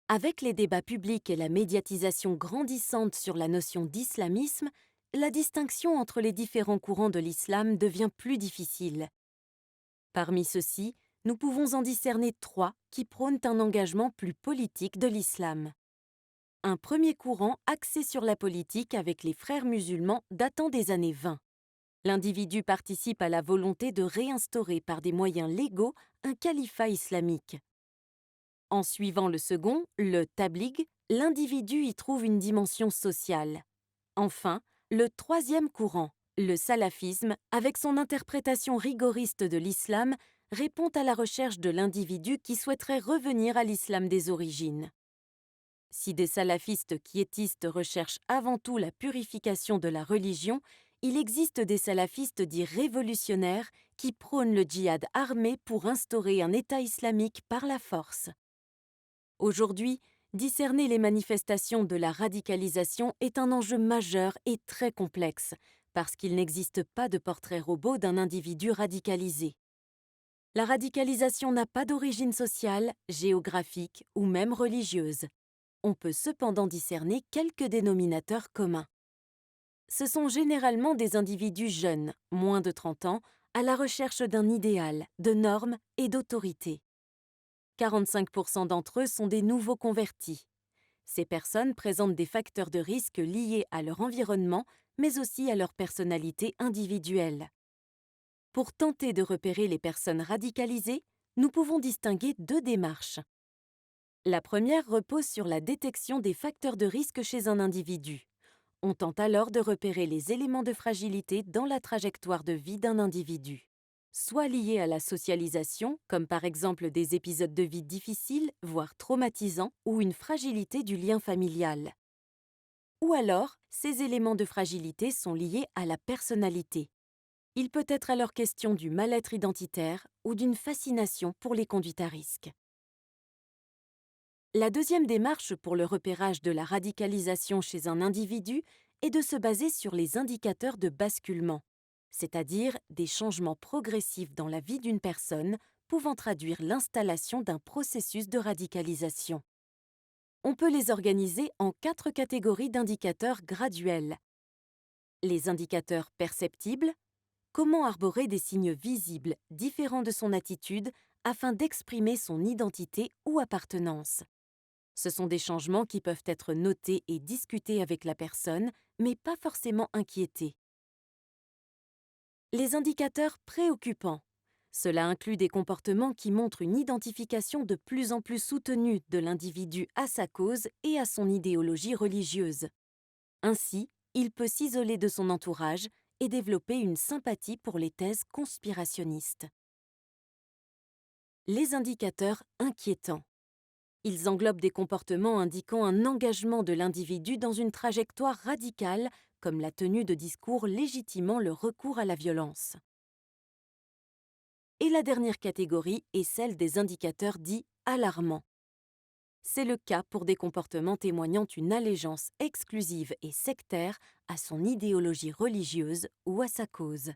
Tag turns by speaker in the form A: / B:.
A: Avec les débats publics et la médiatisation grandissante sur la notion d'islamisme, la distinction entre les différents courants de l'islam devient plus difficile. Parmi ceux-ci, nous pouvons en discerner trois qui prônent un engagement plus politique de l'islam. Un premier courant axé sur la politique avec les frères musulmans datant des années 20. L'individu participe à la volonté de réinstaurer par des moyens légaux un califat islamique. En suivant le second, le tabligh, l'individu y trouve une dimension sociale. Enfin, le troisième courant, le salafisme, avec son interprétation rigoriste de l'islam, répond à la recherche de l'individu qui souhaiterait revenir à l'islam des origines. Si des salafistes quiétistes recherchent avant tout la purification de la religion, il existe des salafistes dits révolutionnaires qui prônent le djihad armé pour instaurer un État islamique par la force. Aujourd'hui, discerner les manifestations de la radicalisation est un enjeu majeur et très complexe, parce qu'il n'existe pas de portrait robot d'un individu radicalisé. La radicalisation n'a pas d'origine sociale, géographique ou même religieuse. On peut cependant discerner quelques dénominateurs communs. Ce sont généralement des individus jeunes, moins de 30 ans, à la recherche d'un idéal, de normes et d'autorité. 45% d'entre eux sont des nouveaux convertis. Ces personnes présentent des facteurs de risque liés à leur environnement, mais aussi à leur personnalité individuelle. Pour tenter de repérer les personnes radicalisées, nous pouvons distinguer deux démarches. La première repose sur la détection des facteurs de risque chez un individu. On tente alors de repérer les éléments de fragilité dans la trajectoire de vie d'un individu, soit liés à la socialisation, comme par exemple des épisodes de vie difficiles, voire traumatisants, ou une fragilité du lien familial. Ou alors, ces éléments de fragilité sont liés à la personnalité. Il peut être alors question du mal-être identitaire ou d'une fascination pour les conduites à risque. La deuxième démarche pour le repérage de la radicalisation chez un individu est de se baser sur les indicateurs de basculement, c'est-à-dire des changements progressifs dans la vie d'une personne pouvant traduire l'installation d'un processus de radicalisation. On peut les organiser en 4 catégories d'indicateurs graduels. Les indicateurs perceptibles, comment arborer des signes visibles différents de son attitude afin d'exprimer son identité ou appartenance. Ce sont des changements qui peuvent être notés et discutés avec la personne, mais pas forcément inquiétés. Les indicateurs préoccupants. Cela inclut des comportements qui montrent une identification de plus en plus soutenue de l'individu à sa cause et à son idéologie religieuse. Ainsi, il peut s'isoler de son entourage et développer une sympathie pour les thèses conspirationnistes. Les indicateurs inquiétants. Ils englobent des comportements indiquant un engagement de l'individu dans une trajectoire radicale, comme la tenue de discours légitimant le recours à la violence. Et la dernière catégorie est celle des indicateurs dits alarmants. C'est le cas pour des comportements témoignant une allégeance exclusive et sectaire à son idéologie religieuse ou à sa cause.